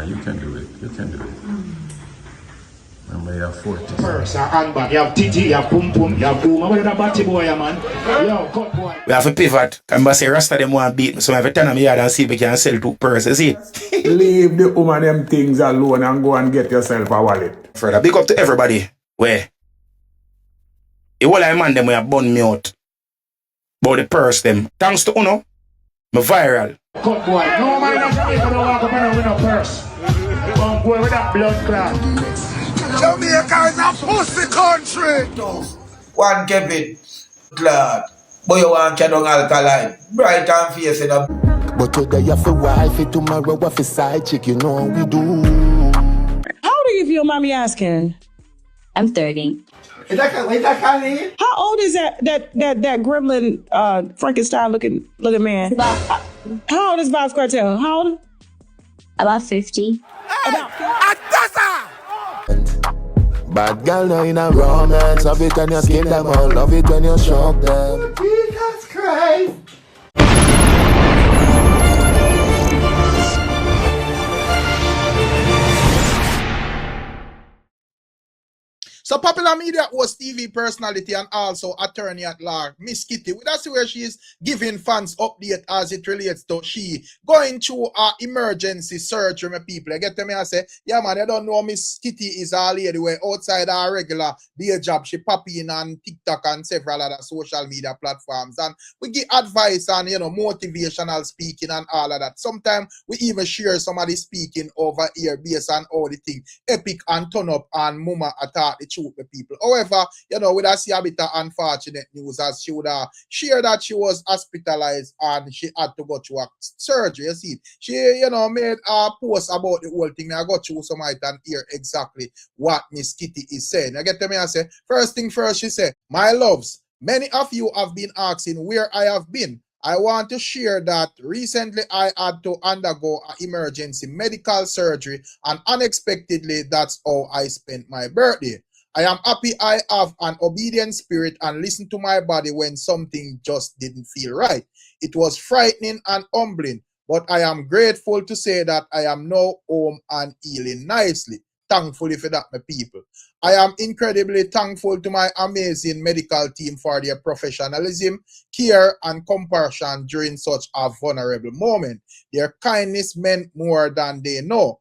You can do it. You can do it. Remember, you have 40. Purse, handbag, you have TT, you have pum pum, you have boom. What that batty boy, man? Yo, cut boy. We have to pivot. Can say Rasta them want beat me, so I have to turn on my yard and see if we can sell 2 purses. See? Leave the woman them things alone and go and get yourself a wallet. Further, big up to everybody. Where? The whole of man them we have bun me out. About the purse them. Thanks to Uno, me viral. Cut boy. No man in Jamaica don't walk up and with no purse. Come boy with that blood clot. Jamaica is a pussy country. One Kevin, glad. Boy, you want to down alkaline. Bright and face in a. But today you have to wife it, tomorrow you have to side chick, you know we do. How old are you if you don't mind me asking? I'm 30. Is that Khalid? How old is that gremlin Frankenstein looking man? How old is Vybz Kartel? How old? About 50. Bad girl now in a romance, love it when you skin them all, love it when you shock them. Jesus Christ. So popular media host, TV personality, and also attorney at law, Miss Kitty. That's where she is giving fans update as it relates to she going through a emergency surgery, my people. I get to me and say, yeah man, I don't know Miss Kitty is a lady where outside her regular day job, she pop in on TikTok and several other social media platforms. And we give advice on, motivational speaking and all of that. Sometimes we even share somebody speaking over here based on all the thing epic and turn up and mama attack the truth with people. However, we see a bit of unfortunate news as she would share that she was hospitalized and she had to go through a surgery. You see, she, made a post about the whole thing. I got through some height and hear exactly what Miss Kitty is saying. I get to me and say, first thing first, she said, my loves, many of you have been asking where I have been. I want to share that recently I had to undergo an emergency medical surgery and unexpectedly that's how I spent my birthday. I am happy I have an obedient spirit and listen to my body when something just didn't feel right. It was frightening and humbling, but I am grateful to say that I am now home and healing nicely. Thankfully for that, my people. I am incredibly thankful to my amazing medical team for their professionalism, care, and compassion during such a vulnerable moment. Their kindness meant more than they know.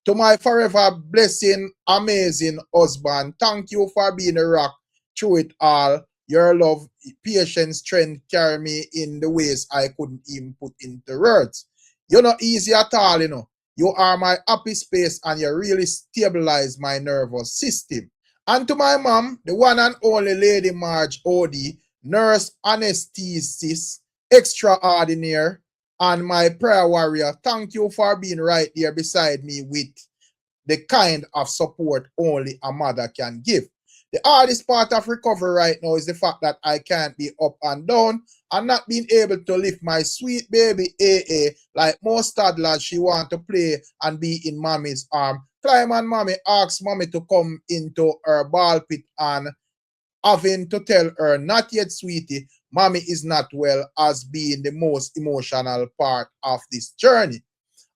To my forever blessing, amazing husband, thank you for being a rock through it all. Your love, patience, strength carry me in the ways I couldn't even put into words. You're not easy at all, You are my happy space and you really stabilize my nervous system. And to my mom, the one and only Lady Marge Odie, nurse anesthetist, extraordinaire, and my prayer warrior, thank you for being right there beside me with the kind of support only a mother can give. The hardest part of recovery right now is the fact that I can't be up and down and not being able to lift my sweet baby AA like most toddlers. She want to play and be in mommy's arm. Climb and mommy asks mommy to come into her ball pit and having to tell her, not yet sweetie, mommy is not well, as being the most emotional part of this journey.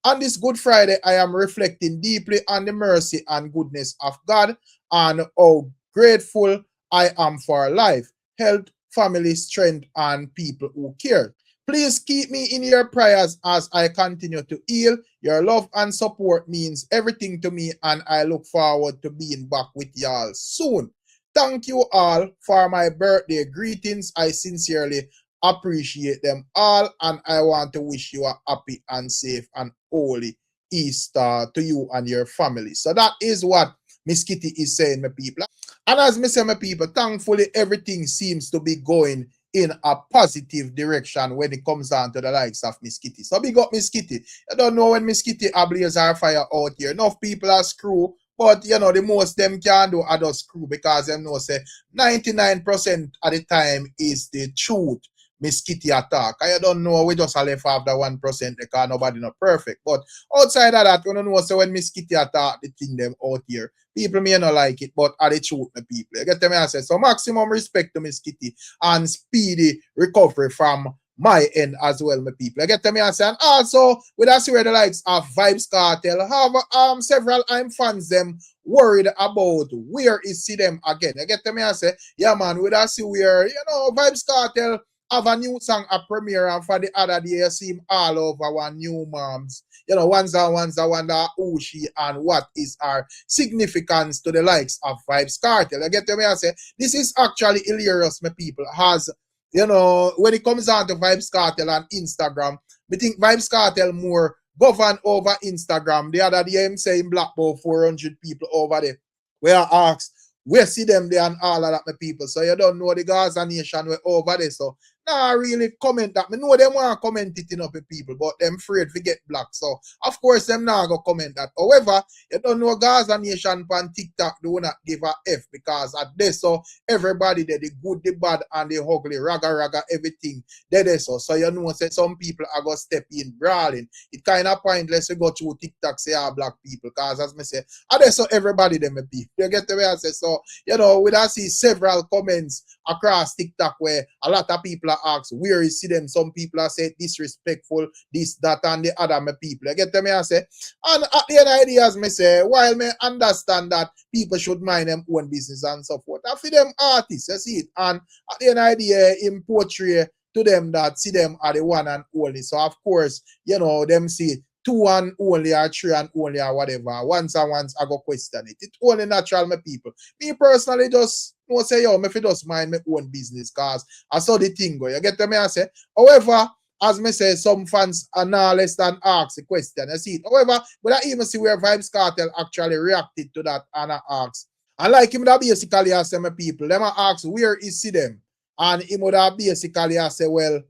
On this Good Friday, I am reflecting deeply on the mercy and goodness of God and how grateful I am for life, health, family, strength, and people who care. Please keep me in your prayers as I continue to heal. Your love and support means everything to me, and I look forward to being back with y'all soon. Thank you all for my birthday greetings. I sincerely appreciate them all, and I want to wish you a happy and safe and holy Easter to you and your family. So that is what Miss Kitty is saying, my people. And as me say, my people, thankfully everything seems to be going in a positive direction when it comes down to the likes of Miss Kitty. So big up Miss Kitty. I don't know when Miss Kitty ablaze her fire out here. Enough people are screw, but the most them can do are just screw because them know say 99% of the time is the truth. Miss Kitty attack. I don't know, we just left off the 1% because nobody not perfect. But outside of that, we don't know so when Miss Kitty attack the thing them out here. People may not like it, but are the truth the people. You get me I say. So maximum respect to Miss Kitty and speedy recovery from my end as well, my people. I get to me and say, and also with us where the likes of Vybz Kartel have several fans them worried about where is see them again. I get to me and say, yeah man, with us where Vybz Kartel have a new song a premiere, and for the other day you see him all over one new moms. Ones I wonder who she and what is her significance to the likes of Vybz Kartel. I get to me and say, this is actually hilarious, my people, as when it comes down to Vybz Kartel and Instagram, I think Vybz Kartel more govern over Instagram. The other day, I'm saying blackball 400 people over there. Where I asked, where see them there and all of that, my people. So you don't know the Gaza Nation were over there. So nah, really comment that. I know them want to comment it up with people, but them afraid to get blocked. So of course them not go comment that. However, you don't know Gaza Nation on TikTok do not give a F, because at this so everybody there, the good, the bad, and the ugly, raga, everything. There so. So you know say some people are gonna step in brawling. It kind of pointless to go through TikTok say black people, because as me say, at this so everybody them be. You get the way I say. So we don't see several comments across TikTok where a lot of people are asked where you see them. Some people are saying disrespectful, this, that, and the other, my people. You get me, I say. And at the end of the day, as me say, while me understand that people should mind them own business and so forth, I feel them artists, you see it. And at the end of the day, in portray to them that see them are the one and only. So of course, them see 2 and only or 3 and only or whatever. Once I go question it. It's only natural, my people. Me personally just say, me fi just mind my own business, cause I saw the thing go. You get me? I say. However, as me say, some fans are now less than ask the question. You see it. However, but I even see where Vybz Kartel actually reacted to that and I asked. And like him that basically I say, my people, them I ask where is see them. And him would have basically I say, well,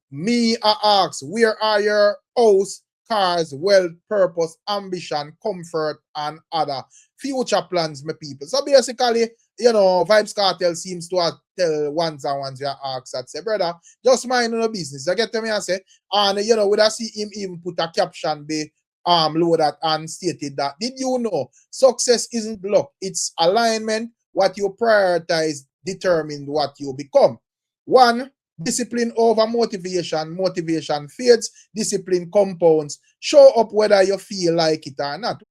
me I ask, where are your house, cars, wealth, purpose, ambition, comfort, and other future plans, my people? So basically, Vybz Kartel seems to tell ones you ask that say, brother, just mind your business. You get to me I say, and would I see him even put a caption be loaded and stated that, did you know success isn't luck, it's alignment. What you prioritize determines what you become. 1, discipline over motivation. Motivation fades, discipline compounds. Show up whether you feel like it or not.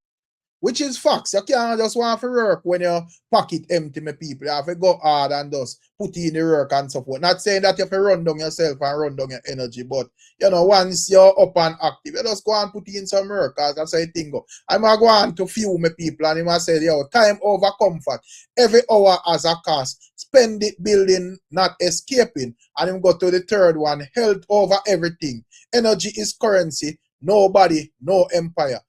Which is facts. You can't just want to work when your pocket empty, my people. You have to go hard and just put in the work and so forth. Not saying that you have to run down yourself and run down your energy, but once you're up and active, you just go and put in some work, because that's how the thing go. I'm going to go on to few my people, and I say, time over comfort. Every hour has a cost. Spend it building, not escaping. And I'm go to the third one, health over everything. Energy is currency. Nobody, no empire.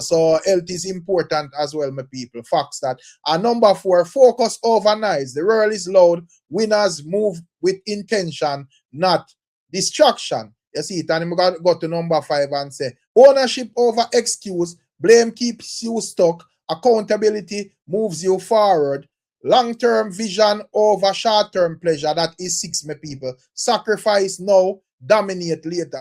So health is important as well, my people. Facts that. And number 4, focus over noise. The world is loud. Winners move with intention, not distraction. You see it. And I'm going to go to number 5 and say, ownership over excuse. Blame keeps you stuck. Accountability moves you forward. Long-term vision over short-term pleasure. That is 6, my people. Sacrifice now, dominate later.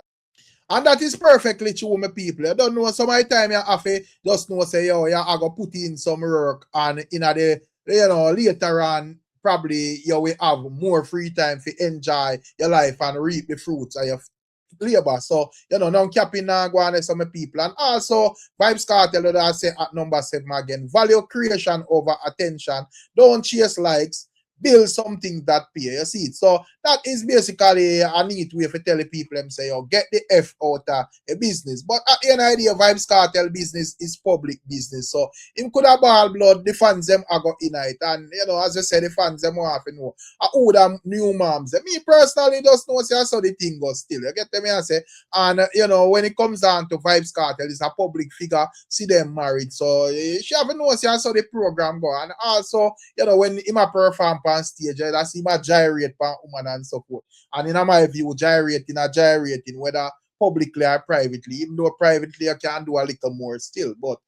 And that is perfectly true, my people. You don't know, some of the time you have to just know, say, I go put in some work, and in the, later on, probably you will have more free time to enjoy your life and reap the fruits of your labor. So, no capping now go on some people. And also, Vybz Kartel, that I say at number 7 again, value creation over attention. Don't chase likes. Build something that pay. You see it. So that is basically a neat way for tell the people them say, get the F out of a business. But at the end of the day, Vybz Kartel business is public business. So him could have ball blood, the fans them are got in it. And as I said, the fans them want to know who them new moms. Me personally just know say how the thing goes still. You get me I say. And when it comes down to Vybz Kartel, it's a public figure, see them married. So she have know say how the program go. And also, when him a perform on stage, I see him a gyrate for woman and so forth. And in my view, gyrating, whether publicly or privately, even though privately you can do a little more still. But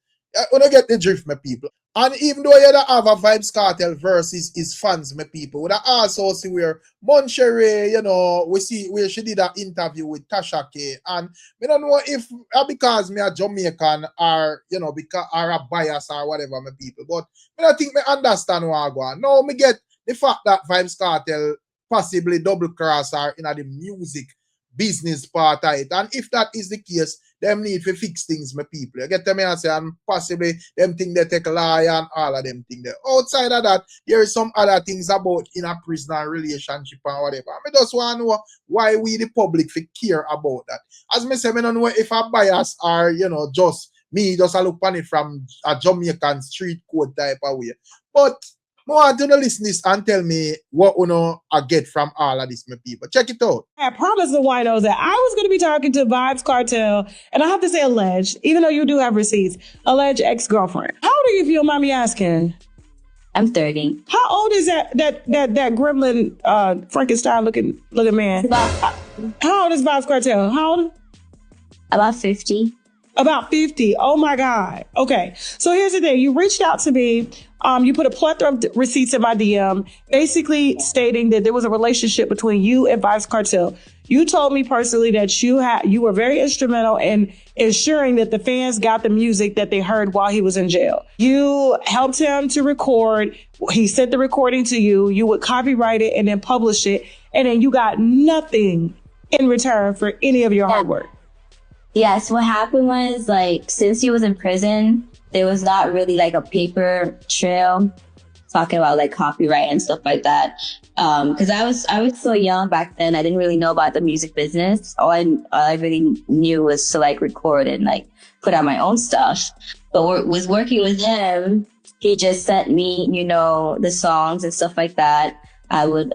when I get the drift, my people. And even though you have a Vybz Kartel versus his fans, my people, we also see where Monchere, we see where she did an interview with Tasha K. And we don't know if because me a Jamaican or because or a bias or whatever, my people. But I think me understand what I go on. Now me get the fact that Vybz Kartel possibly double cross her in the music business part of it. And if that is the case, them need to fix things, my people. You get me and say, and possibly them thing they take a lie and all of them things there. Outside of that, there is some other things about in a prisoner relationship and whatever. I just want to know why we the public care about that. As me say, I don't know if a bias or just me just a look on it from a Jamaican street code type of way. But I want to listen this and tell me what I get from all of this, my people. Check it out. I promised the winos that I was going to be talking to Vybz Kartel, and I have to say alleged, even though you do have receipts, alleged ex-girlfriend. How old are you, if you don't mind me asking? I'm 30. How old is that gremlin, Frankenstein looking man? How old is Vybz Kartel? How old? About 50. About 50. Oh my God. Okay. So here's the thing. You reached out to me. You put a plethora of receipts in my DM, basically stating that there was a relationship between you and Vybz Kartel. You told me personally that you were very instrumental in ensuring that the fans got the music that they heard while he was in jail. You helped him to record. He sent the recording to you. You would copyright it and then publish it. And then you got nothing in return for any of your hard work. Yes, what happened was, since he was in prison, there was not really a paper trail talking about copyright and stuff like that. Cause I was so young back then. I didn't really know about the music business. All I really knew was to record and put out my own stuff. But was working with him. He just sent me, the songs and stuff like that. I would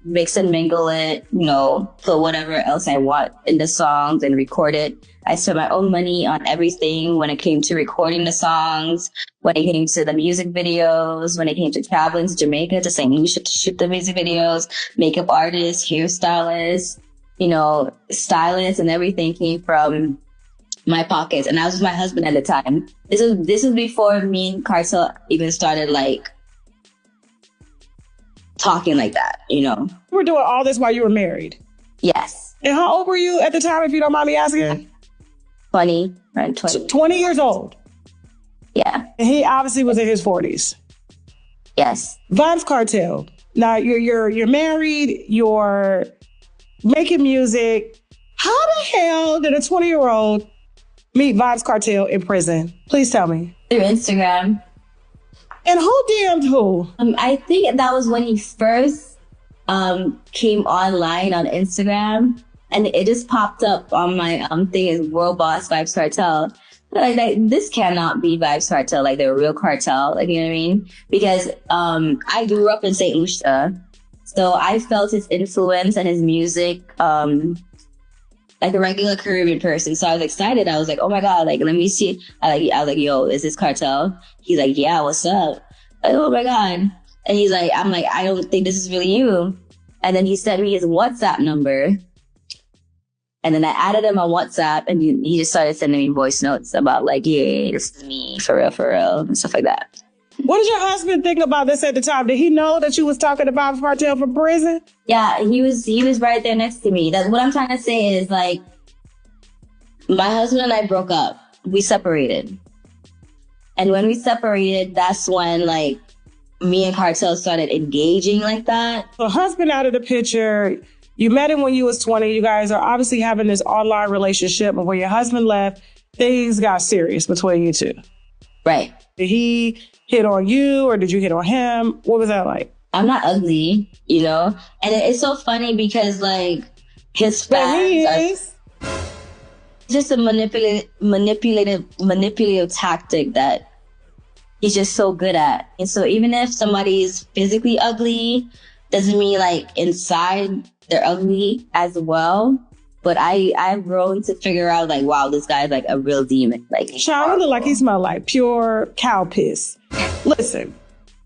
mix and mingle it, put whatever else I want in the songs and record it. I spent my own money on everything when it came to recording the songs, when it came to the music videos, when it came to traveling to Jamaica to St. Lucia to shoot the music videos, makeup artists, hairstylists, stylists, and everything came from my pockets. And I was with my husband at the time. This was before me and Kartel even started talking like that, You were doing all this while you were married? Yes. And how old were you at the time, if you don't mind me asking? 20, around 20. 20 years old? Yeah. And he obviously was in his 40s? Yes. Vybz Kartel. Now, you're married, you're making music. How the hell did a 20-year-old meet Vybz Kartel in prison? Please tell me. Through Instagram. And who DM'd who? I think that was when he first came online on Instagram, and it just popped up on my thing as World Boss Vybz Kartel. This cannot be Vybz Kartel, the real cartel, you know what I mean? Because I grew up in St. Lucia, so I felt his influence and his music like a regular Caribbean person. So I was excited. I was like, oh my God, let me see. I was like, yo, is this Kartel? He's like, yeah, what's up? Oh my God. And he's like, I'm like, I don't think this is really you. And then he sent me his WhatsApp number. And then I added him on WhatsApp, and he just started sending me voice notes about yeah, this is me, for real, and stuff like that. What did your husband think about this at the time? Did he know that you was talking about Kartel from prison? Yeah, he was right there next to me. That's what I'm trying to say is my husband and I broke up. We separated. And when we separated, that's when me and Kartel started engaging like that. So husband out of the picture, you met him when you was 20. You guys are obviously having this online relationship, but when your husband left, things got serious between you two. Right. Did he hit on you or did you hit on him? What was that like? I'm not ugly, And it's so funny because his fans are just a manipulative tactic that he's just so good at. And so even if somebody is physically ugly, doesn't mean inside they're ugly as well. But I've grown to figure out wow, this guy's a real demon. Child, look like he smelled like pure cow piss. Listen,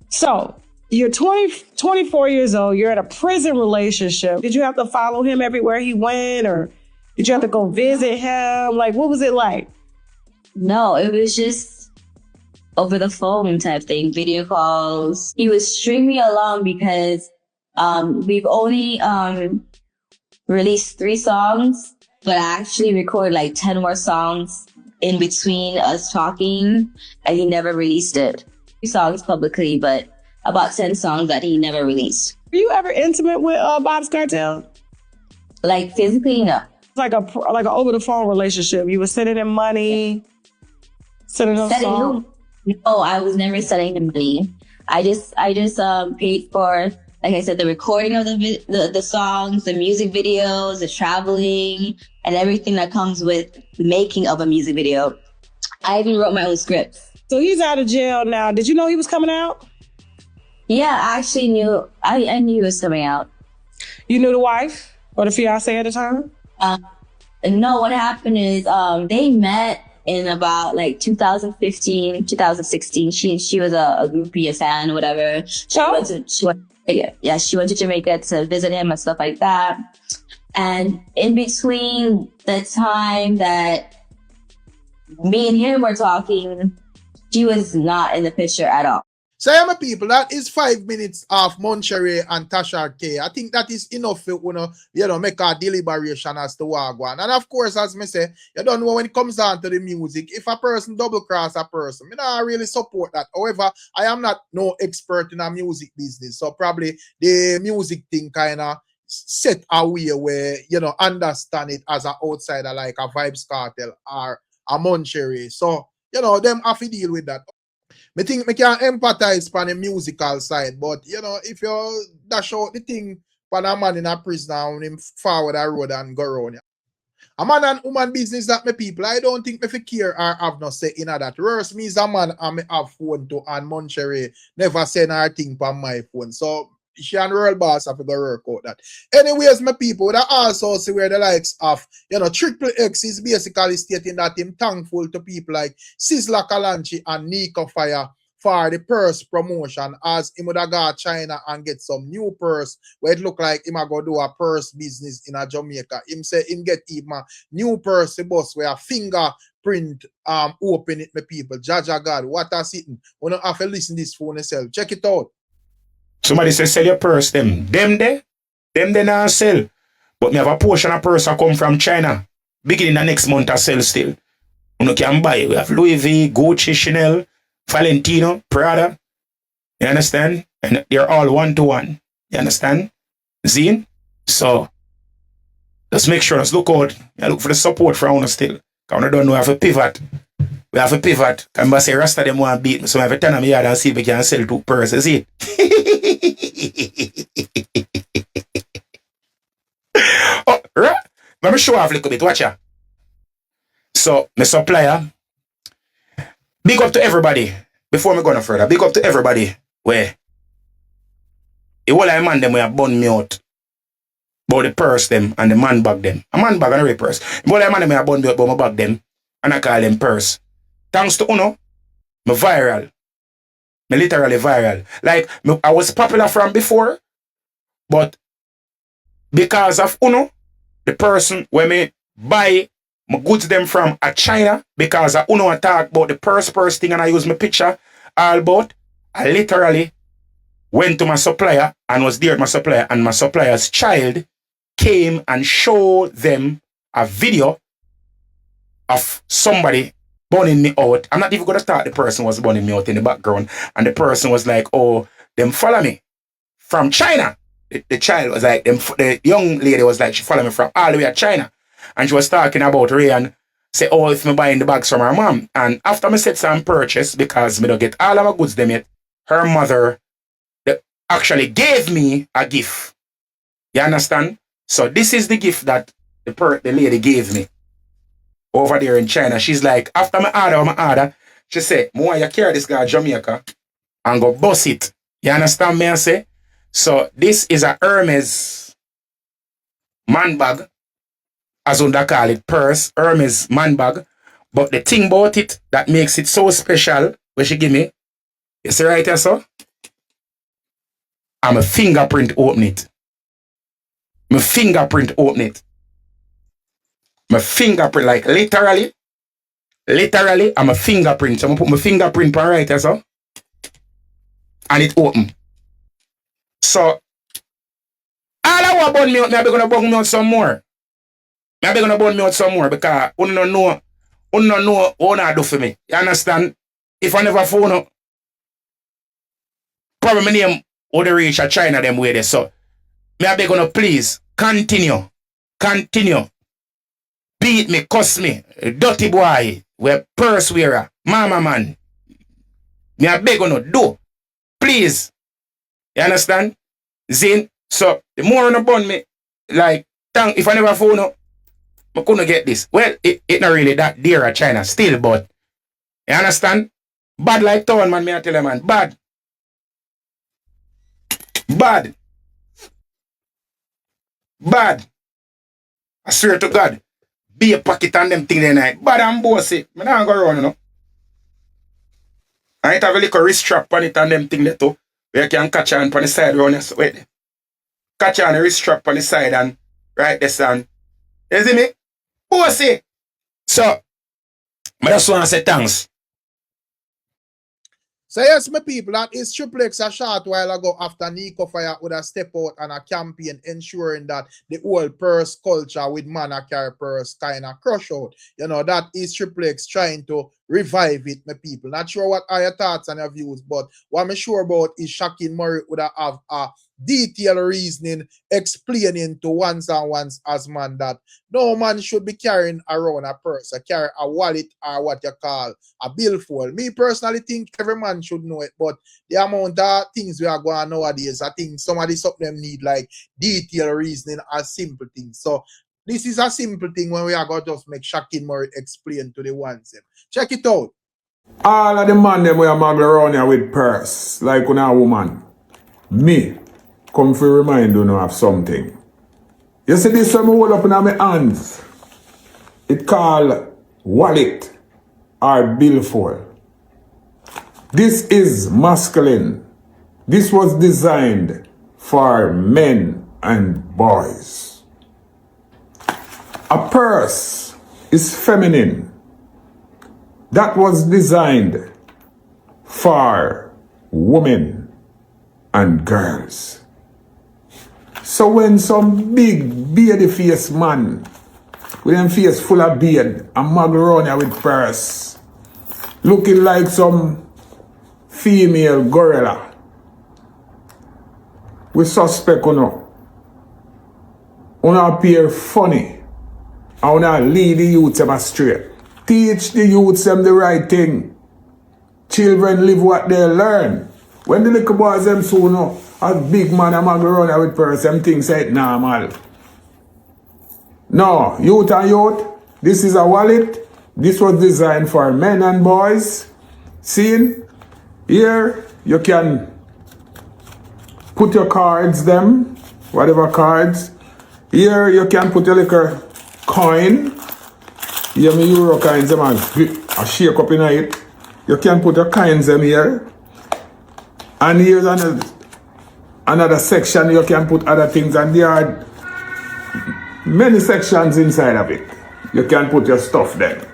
so you're 24 years old. You're in a prison relationship. Did you have to follow him everywhere he went, or did you have to go visit him? What was it like? No, it was just over the phone type thing, video calls. He was stringing me along because we've only released 3 songs, but I actually recorded 10 more songs in between us talking, and he never released it. 3 songs publicly, but about 10 songs that he never released. Were you ever intimate with Vybz Kartel? Like physically, no. It's like an over the phone relationship. You were sending him money, sending him songs. No, I was never sending him money. I just paid for, like I said, the recording of the songs, the music videos, the traveling, and everything that comes with the making of a music video. I even wrote my own scripts. So he's out of jail now. Did you know he was coming out? Yeah, I actually knew. I knew he was coming out. You knew the wife or the fiance at the time? No, what happened is they met in about like 2015, 2016. She was a groupie, a fan, whatever. She went to Jamaica to visit him and stuff like that. And in between the time that me and him were talking, she was not in the picture at all. So, yeah, my people, that is 5 minutes of Moncherry and Tasha K. I think that is enough for make a deliberation as to what one. And of course, as me say, you don't know when it comes down to the music, if a person double cross a person, I don't really support that. However, I am not no expert in a music business, so probably the music thing kind of set a way where understand it as an outsider like a Vybz Kartel or a Moncherry. So them have to deal with that. I think I can empathize on the musical side, but if you dash out the thing for a man in a prison and him forward a road and go around. A man and woman business that my people, I don't think me care or have no say in that. Worse, me is a man and me have phone to and Moncherry never send her thing on my phone. So she and Royal Boss have to go work out that. Anyways, my people, that also see where the likes of, Triple X is basically stating that him thankful to people like Sizzla Kalanchi and Nico Fire for the purse promotion as him would go to China and get some new purse where it look like him go do a purse business in a Jamaica. Him say him get even a new purse boss where a fingerprint open it, my people. Jaja God, what a sitting. We don't have to listen to this phone yourself. Check it out. Somebody say sell your purse, them they not sell. But me have a portion of purse that come from China. Beginning the next month I sell still. You can buy. We have Louis V, Gucci, Chanel, Valentino, Prada. You understand? And they're all 1-to-1. You understand? Zine? So just make sure, let's look out. I look for the support from us still. Because I don't know, we have a pivot. We have a pivot. And I say Rasta them want to beat me. So I have a turn on my yard and see if we can sell 2 purses. See? Oh, right. Let me show off a little bit. Watch ya. So, my supplier, big up to everybody. Before me go no further, big up to everybody where the whole of man them we have bun me out about the purse them and the man bag them. A man bag and a real purse. The whole of man them we have bun me out about my bag them and I call them purse. Thanks to Uno, me viral. Me literally viral. Like, I was popular from before, but because of Uno, the person where me buy my goods them from a China, because of Uno I talk about the purse thing and I use my picture all about, I literally went to my supplier and was there with my supplier, and my supplier's child came and showed them a video of somebody burning me out. I'm not even going to start the person was burning me out in the background. And the person was like, oh, them follow me from China. The child was like, the young lady was like, she follow me from all the way to China. And she was talking about Ray and say, oh, if me buying the bags from her mom. And after me set some purchase, because me don't get all of my goods them yet, her mother actually gave me a gift. You understand? So this is the gift that the lady gave me over there in China. She's like, after my order, she said, "More you carry this guy to Jamaica and go bust it." You understand me I say? So this is a Hermes man bag, as they call it, purse, Hermes man bag. But the thing about it that makes it so special, where she give me, you see right here, so? I'm a fingerprint open it. My fingerprint open it. My fingerprint, like literally, I'm a fingerprint. So I'm gonna put my fingerprint on right here, so? And it open. So, all I want burn me out, I'm gonna burn me out some more. I'm gonna burn me out some more because you don't know what I do for me. You understand? If I never phone up, probably my name would reach a China them way there. So, I'm gonna please continue continue beat me, cuss me, dirty boy, we purse wearer, mama man. Me a beg on no do. Please. You understand? Zin. So the more on bun me, like, thank if I never phone up, I couldn't get this. Well, it not really that dear at China still, but you understand? Bad like town, man, me I tell you, man. Bad. Bad. Bad. I swear to God. Be a pocket on them thing that night. Bad and bossy. I don't go around, you know. I have a little wrist strap on it and them thing there too. Where you can catch on the side around your wait. Catch on the wrist strap on the side and right this and you see me? Bossy. So I just want to say thanks. So yes, my people, that is Triple X a short while ago after Nico Fire would have stepped out on a campaign ensuring that the whole purse culture with man a carry purse kind of crush out. You know, that is Triple X trying to revive it, my people. Not sure what are your thoughts and your views, but what I'm sure about is Shaquille Murray would have a detailed reasoning explaining to ones and ones as man that no man should be carrying around a purse, or carry a wallet or what you call a billfold. Me personally think every man should know it, but the amount of things we are going nowadays, I think some of them need like detailed reasoning as simple things. So this is a simple thing when we are going to just make Shaquille Murray explain to the ones. Check it out. All of the man them we are mag around here with purse, like when a woman. Me, come for remind you now of something. You see this one I hold up in my hands. It called wallet or billfold. This is masculine. This was designed for men and boys. A purse is feminine. That was designed for women and girls. So when some big beardy face man with them face full of beard and mag around here with purse, looking like some female gorilla, we suspect uno appear funny and uno lead the youths them astray. Teach the youths them the right thing. Children live what they learn. When the little boys them soon know, as big man a mag around here with purse, them things say it normal. No, youth and youth, this is a wallet. This was designed for men and boys. See, here you can put your cards them, whatever cards. Here you can put your little coin. Here my euro coins them and a shake up in it. You can put your coins them here. And here's another section you can put other things, and there are many sections inside of it. You can put your stuff there.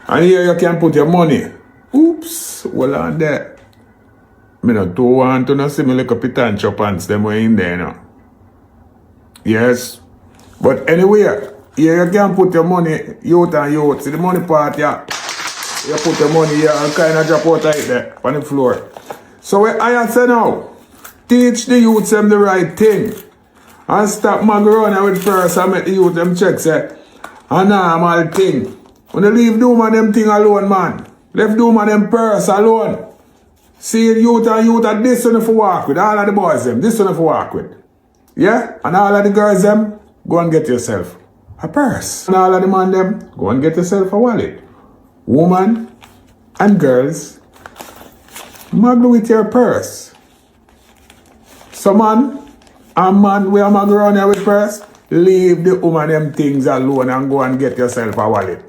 And here you can put your money. Oops, well on there. I don't want to see me like a pitancho pants them way in there now. Yes. But anyway, here you can put your money, youth and youth. See the money part here. You put your money here and kind of drop out right there on the floor. So what I say now, teach the youths them the right thing. And stop mag around with purse and make the youth them check say, a normal thing. When they leave Doom and them thing alone, man. Leave Doom and them purse alone. See youth and youth are this one for walk with. All of the boys them, this one for walk with. Yeah? And all of the girls them, go and get yourself a purse. And all of the man them, go and get yourself a wallet. Woman and girls, mag with your purse. So man, a man we are mag around here with purse, leave the woman them things alone and go and get yourself a wallet.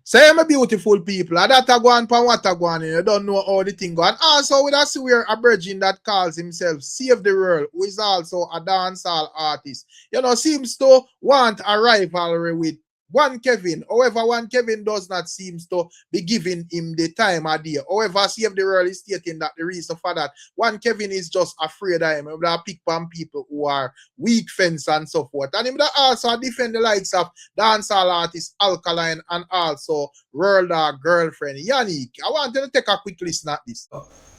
Say I'm a beautiful people, and that a go on pan what a go on, you don't know how the thing go. And also with us we're a virgin that calls himself Save the World, who is also a dancehall artist. You know, seems to want a rivalry with one Kevin. However, one Kevin does not seem to be giving him the time of day. However, Save the World is stating that the reason for that, one Kevin is just afraid of him. He would pick on people who are weak fence and so forth. And he would also defend the likes of dancehall artist Alkaline and also World Girlfriend Yannick. I want you to take a quick listen at this.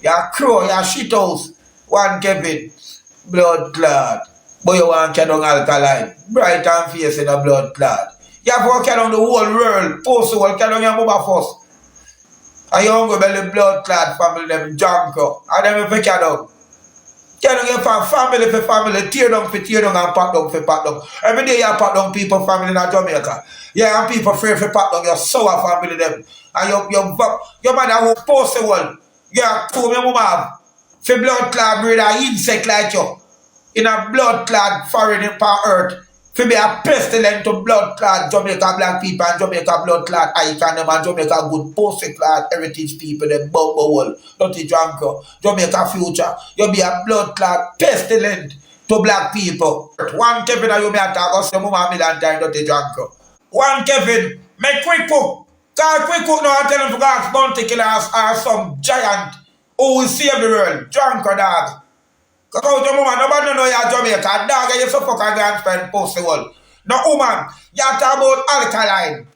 Ya crow, ya shit house, one Kevin, blood clot. but you want to down alkaline. Bright and face in a blood clot. You have to walk down the whole world. Post the world, down your mother first. And you want to go the blood clot family, them junko. And then you pick it down. Down your family for family, tear down and pack down for pack down. Every day you pack down people family in Jamaica. Yeah, and people afraid for pack down your sour family them. And your mother will post the world. Yeah, two your mama for blood clot breed an insect like you. In a blood clot foreign in earth. For be a pestilent to blood clot Jamaica black people and Jamaica blood clot icon them and Jamaica good post clot heritage people them bumbo wall. Dirty drunker. Jamaica future. You be a blood clot pestilent to black people. One Kevin and you may attack us your mama million times dirty drunker. One Kevin, make quick cook. Cause quick cook now I tell him to go ask bounty killers or some giant who will save the world. Drunker dog. Because your woman, nobody know you're Jamaica. Dog, you so fuck a grandstand post the world. No woman, you talk about alkaline.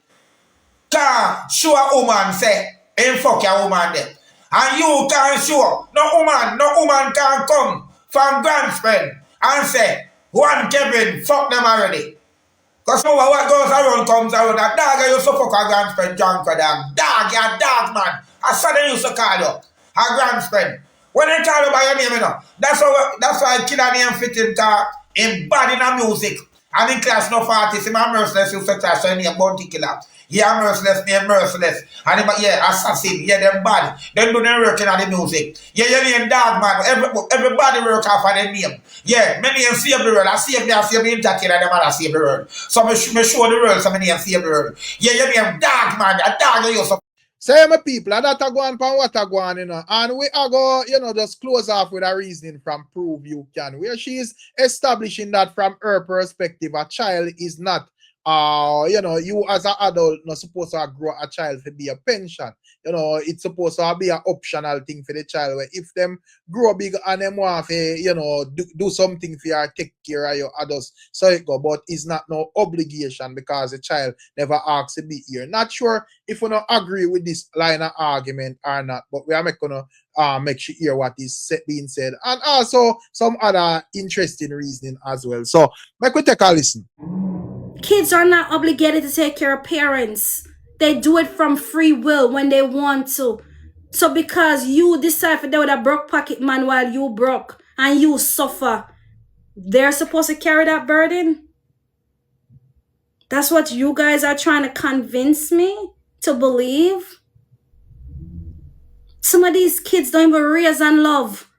Can't show a woman say, ain't fuck your woman there. And you can't show. No woman can come from grandstand and say, one Kevin, fuck them already. Because what goes around comes around. That dog, you so fuck a grandstand, junker dog. Dog, you're a dog, man. I saw them used to call you. A grandstand. When they call you by your name, you know, that's why killer name fit in car in bad in the music. And in class no 40s, him a merciless, you say class, so name bounty killer. Yeah, merciless, name merciless. And him, yeah, assassin, yeah, them bad. Them do them working on the music. Yeah, your name dog, man. Everybody work off of their name. Yeah, many name save the world. I save me entertainer, them other save the world. So me show the world, so many name save the world. Yeah, your name dog, man. A dog you so. Say my people, and that a go on from what a go on, you know. And we are go, you know, just close off with a reasoning from Prove You Can, where she is establishing that from her perspective, a child is not you know, you as an adult not supposed to grow a child to be a pension. You know, it's supposed to be an optional thing for the child where if them grow big and them want to, you know, do something for you, take care of your adults, so it go, but it's not no obligation because the child never asks to be here. Not sure if we don't agree with this line of argument or not, but we are going to make sure hear what is being said and also some other interesting reasoning as well. So make we take a listen. Kids are not obligated to take care of parents. They do it from free will when they want to. So because you decide to do with a broke pocket man while you broke and you suffer, they're supposed to carry that burden? That's what you guys are trying to convince me to believe? Some of these kids don't even raise on love.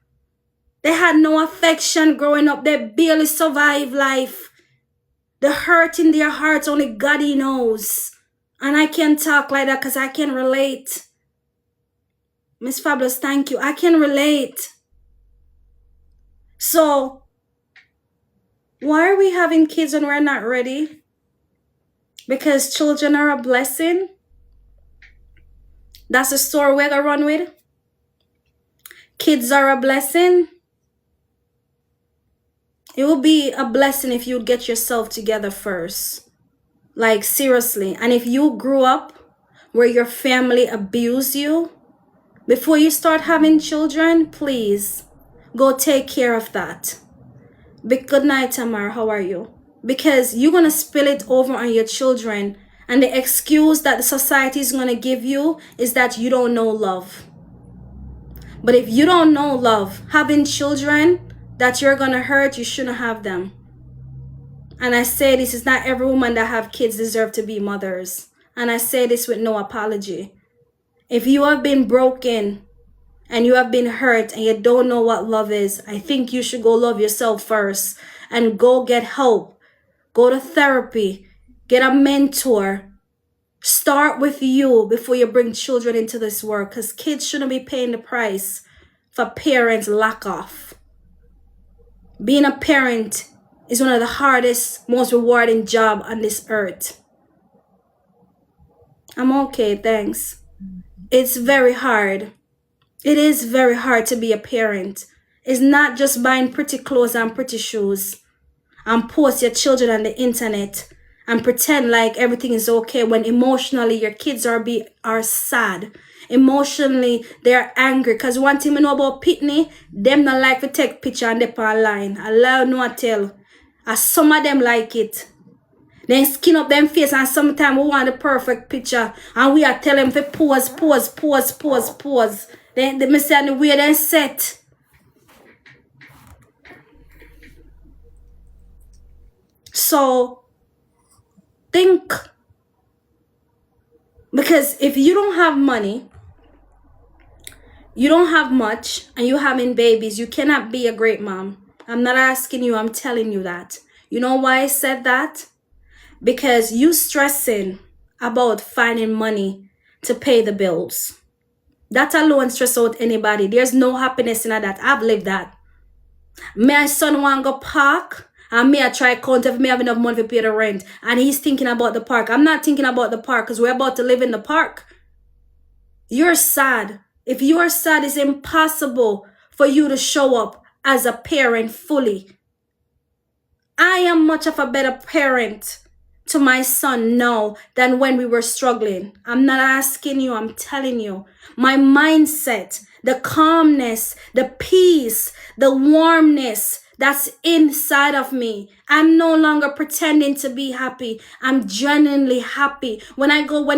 They had no affection growing up. They barely survived life. The hurt in their hearts, only God knows. And I can't talk like that because I can relate. Miss Fabulous, thank you. I can relate. So, why are we having kids when we're not ready? Because children are a blessing? That's the story we're going to run with? Kids are a blessing? It will be a blessing if you get yourself together first. Like, seriously. And if you grew up where your family abused you, before you start having children, please go take care of that. Good night, Tamar. How are you? Because you're going to spill it over on your children. And the excuse that the society is going to give you is that you don't know love. But if you don't know love, having children that you're going to hurt, you shouldn't have them. And I say this is not every woman that have kids deserve to be mothers. And I say this with no apology. If you have been broken and you have been hurt and you don't know what love is, I think you should go love yourself first and go get help. Go to therapy. Get a mentor. Start with you before you bring children into this world, because kids shouldn't be paying the price for parents' lack of. Being a parent is one of the hardest, most rewarding jobs on this earth. I'm okay, thanks. It's very hard. It is very hard to be a parent. It's not just buying pretty clothes and pretty shoes and post your children on the internet and pretend like everything is okay when emotionally your kids are sad. Emotionally, they're angry. Because one thing I know about Pitney, them not like to take picture and they online. I love no tell. And some of them like it. Then skin up them face and sometimes we want the perfect picture. And we are telling them to pose. Then they say the way they set. So think. Because if you don't have money, you don't have much, and you having babies, you cannot be a great mom. I'm not asking you, I'm telling you that. You know why I said that? Because you stressing about finding money to pay the bills. That alone stress out anybody. There's no happiness in that. I've lived that. My son want to go park, and me I try count if me have enough money to pay the rent. And he's thinking about the park. I'm not thinking about the park because we're about to live in the park. You're sad. If you are sad, it's impossible for you to show up as a parent fully. I am much of a better parent to my son now than when we were struggling. I'm not asking you, I'm telling you. My mindset, the calmness, the peace, the warmness that's inside of me. I'm no longer pretending to be happy. I'm genuinely happy. When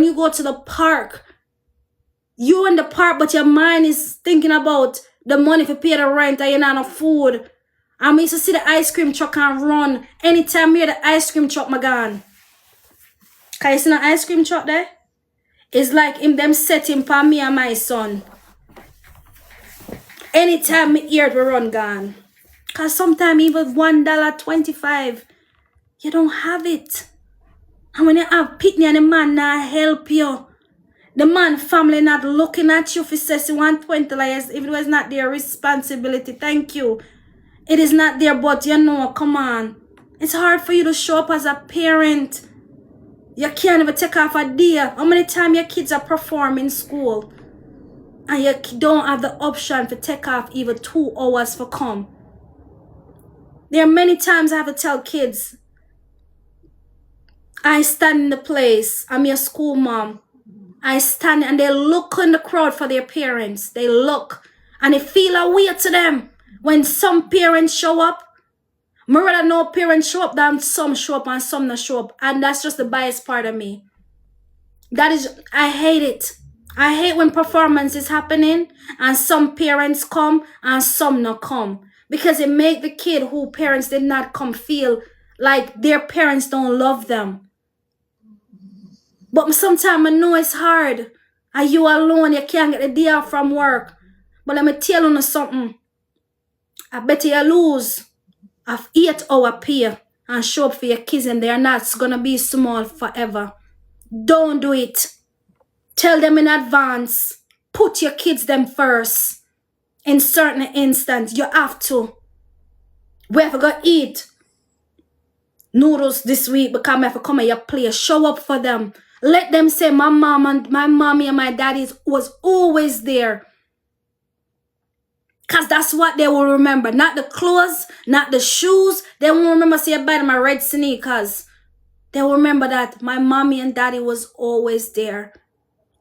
you go to the park, you're in the park, but your mind is thinking about the money for pay the rent and you're not enough food. I used to see the ice cream truck and run. Anytime you hear the ice cream truck, my gone. Can you see the ice cream truck there? It's like them setting for me and my son. Anytime me hear it, we run gone. Because sometimes even $1.25, you don't have it. And when you have pitney and the man not help you, the man family not looking at you for say $120 if it was not their responsibility. Thank you. It is not there, but you know, come on. It's hard for you to show up as a parent. You can't even take off a day. How many times your kids are performing in school and you don't have the option to take off even 2 hours for come? There are many times I have to tell kids, I stand in the place, I'm your school mom. I stand and they look in the crowd for their parents. They look and they feel a way to them. When some parents show up, I rather know parents show up than some show up and some not show up. And that's just the biased part of me. I hate it. I hate when performance is happening and some parents come and some not come. Because it make the kid who parents did not come feel like their parents don't love them. But sometimes I know it's hard. Are you alone? You can't get the day off from work. But let me tell you something. I bet you lose an 8-hour pay and show up for your kids and they're not going to be small forever. Don't do it. Tell them in advance. Put your kids them first. In certain instances, you have to. We have to go eat noodles this week because I have to come at your place. Show up for them. Let them say my mommy and my daddy was always there. Because that's what they will remember. Not the clothes, not the shoes. They won't remember say I buy my red sneakers. They will remember that my mommy and daddy was always there.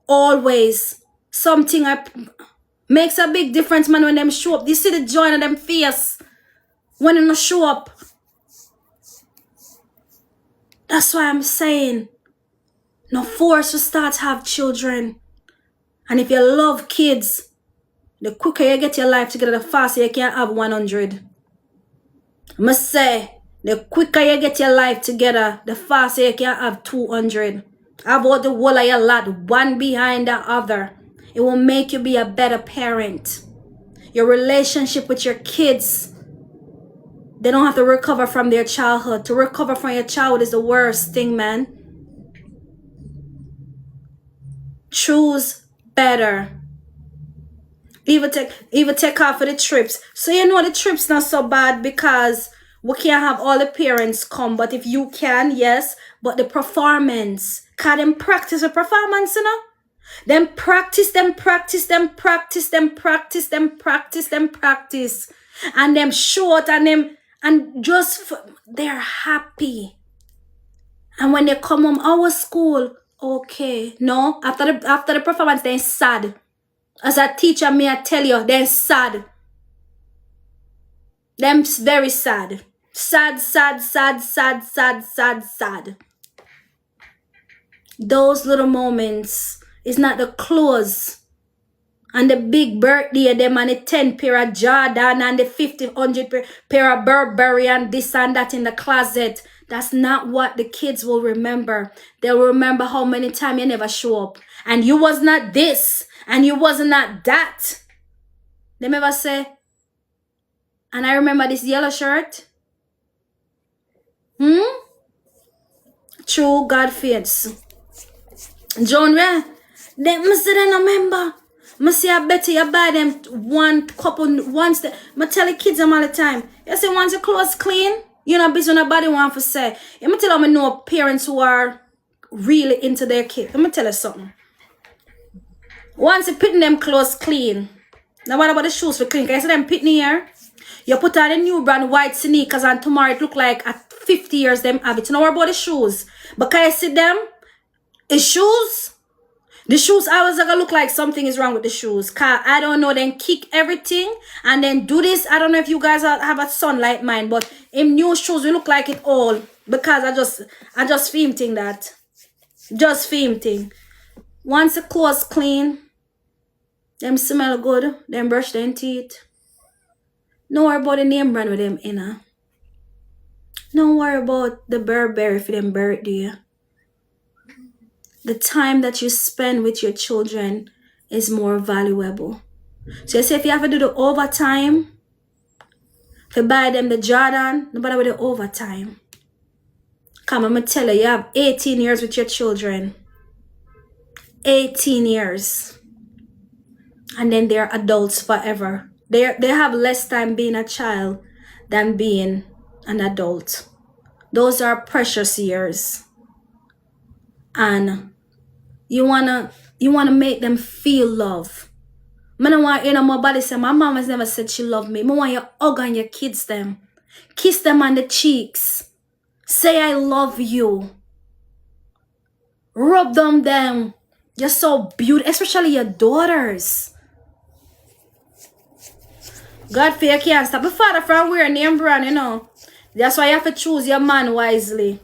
Always. Something makes a big difference, man, when them show up. You see the joy in them face when they don't show up. That's why I'm saying, no force to start have children. And if you love kids, the quicker you get your life together, the faster you can have 100. I must say, the quicker you get your life together, the faster you can have 200. About the whole of your lot, one behind the other. It will make you be a better parent. Your relationship with your kids, they don't have to recover from their childhood. To recover from your childhood is the worst thing, man. Choose better. Even take off for the trips. So you know the trips not so bad because we can't have all the parents come. But if you can, yes. But the performance. Can them practice the performance, you know? Them practice. And them short and them and just they're happy. And when they come home, our school, okay. No, after the performance, they're sad. As a teacher, may I tell you, they're sad. They're very sad. Sad, sad, sad, sad, sad, sad, sad. Those little moments is not the clothes and the big birthday them and the 10 pair of Jordan and the 50, 100 pair of Burberry and this and that in the closet. That's not what the kids will remember. They'll remember how many times you never show up. And you was not this. And you was not that. They never say, and I remember this yellow shirt. True God faiths. John Ray. They must say they no remember. I say I bet you buy them one couple once. I tell the kids them all the time. You say once your clothes clean, you know busy nobody want to say. I tell them I know parents who are really into their kids. Let me tell you something. Once you put them clothes clean, now what about the shoes for clean? Can you see them pitting here? You put on a new brand white sneakers and tomorrow it look like at 50 years them have it. You know what about the shoes? But can you see them? The shoes? The shoes always gonna look like something is wrong with the shoes. Cause I don't know, then kick everything and then do this. I don't know if you guys have a son like mine, but in new shoes we look like it all. Because I just thing that. Just thing. Once the clothes clean, them smell good, them brush them teeth. Don't worry about the name brand with them in. Don't worry about the Burberry for them birthday. The time that you spend with your children is more valuable. So you say if you have to do the overtime, to buy them the Jordan, nobody with the overtime. Come, I'm going to tell you, you have 18 years with your children. 18 years. And then they're adults forever. They have less time being a child than being an adult. Those are precious years. And you wanna make them feel love. I don't want my body say my mom has never said she loved me. I want you hug on your kids them. Kiss them on the cheeks. Say I love you. Rub them down. You're so beautiful, especially your daughters. God for you can't stop. The father from wearing name brand, you know. That's why you have to choose your man wisely.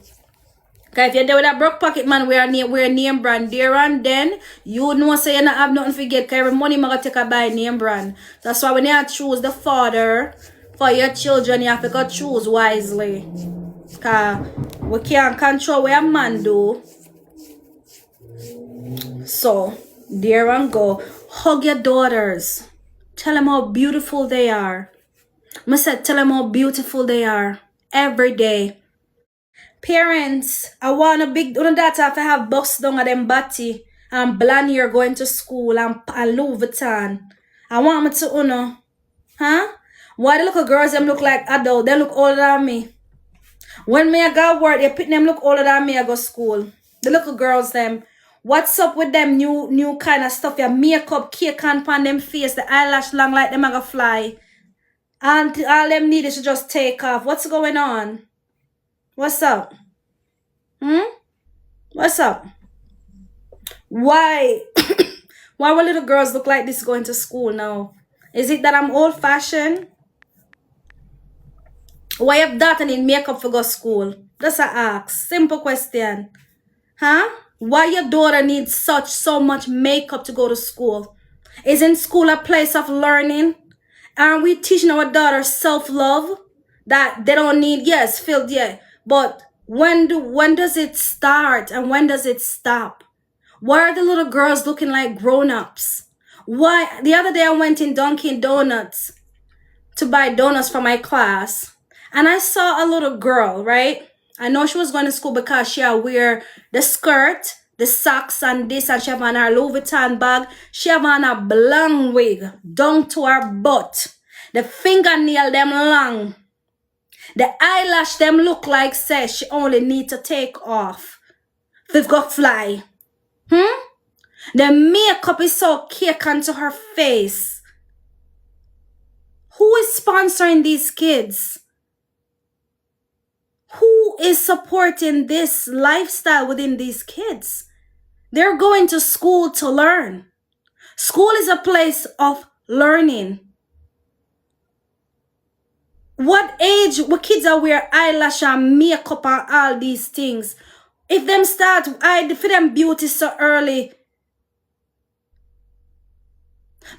Because if you're there with a broke pocket man wear name brand there and then, you know say you not have nothing to get because every money you take a buy name brand. That's why when you choose the father for your children, you have to go choose wisely. Because we can't control what a man do. So, there and go. Hug your daughters. Tell them how beautiful they are. I said tell them how beautiful they are. Every day. Parents, I want a big daughter if I have bust down at them body and blonde hair going to school and Louis Vuitton. I want me to know. Huh? Why the little girls them look like adult? They look older than me. When me I go work, they pick them look older than me I go school. The little girls them. What's up with them new kind of stuff? Your makeup, cake on pan them face, the eyelash long like them I go fly. And all them need is to just take off. What's going on? What's up? What's up? Why? Why will little girls look like this going to school now? Is it that I'm old-fashioned? Why have daughter need makeup for go school? Just a ask. Simple question. Huh? Why your daughter needs so much makeup to go to school? Isn't school a place of learning? Aren't we teaching our daughters self-love? That they don't need, yes, filled, yeah. But when does it start and when does it stop? Why are the little girls looking like grown-ups? Why? The other day I went in Dunkin' Donuts to buy donuts for my class. And I saw a little girl, right? I know she was going to school because she had wear the skirt, the socks and this, and she have on her Louis Vuitton bag. She have on a blonde wig down to her butt. The fingernail them long. The eyelash them look like says she only need to take off. They've got fly. The makeup is so cake onto her face. Who is sponsoring these kids? Who is supporting this lifestyle within these kids? They're going to school to learn. School is a place of learning. What age what kids are wear eyelash and makeup and all these things? If them start for them beauty so early.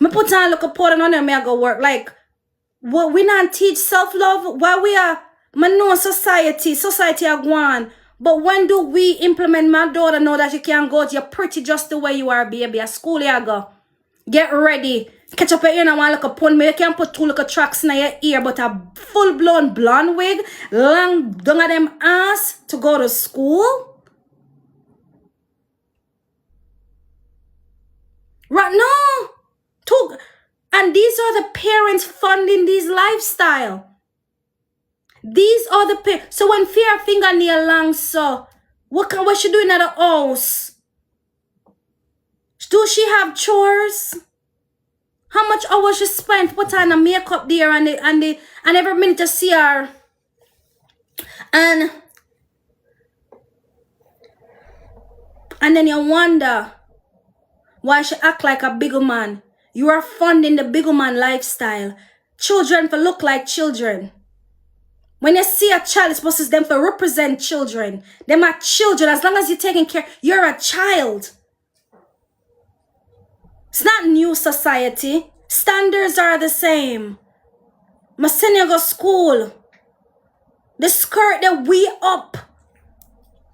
Me put on look a powder on them, me I go work. Like, what we not teach self-love? Why we are me know society are going. But when do we implement? My daughter know that you can go to you're pretty just the way you are, baby. At school you go. Get ready. Catch up your ear and one look upon me. You can put 2 little tracks in your ear, but a full-blown blonde wig, long down at them ass to go to school. Right now. And these are the parents funding these lifestyle. These are the parents. So when Fear fingernail long, so what she doing at the house? Do she have chores? How much hours she spent put on a makeup there and every minute to see her. And then you wonder why she act like a big man. You are funding the big man lifestyle. Children for look like children. When you see a child, it's supposed to them for represent children. Them are children. As long as you're taking care, you're a child. It's not new society. Standards are the same. My son you go school. The skirt that we up.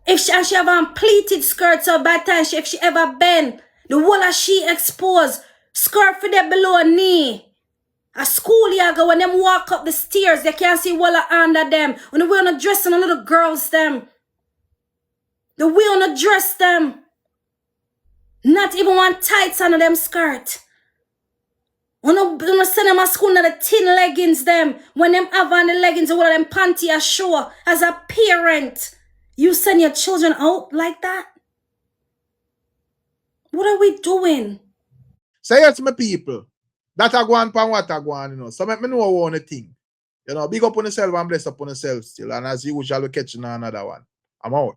If she have on pleated skirts or bad time, if she ever bend, the whole of she exposed. Skirt for them below knee. A school you go when them walk up the stairs, they can't see wall under them. When they wear on a dress and the little girls them. They wear on a dress them. Not even one tights under them skirt. When I send them to school in the thin leggings them. When them have on the leggings, all of them panty are show. As a parent, you send your children out like that? What are we doing? Say it to my people. That I go on pan what I go on, you know. So make me know one thing. You know, big up on yourself and bless up on yourself still. And as usual, we'll catch you on another one. I'm out.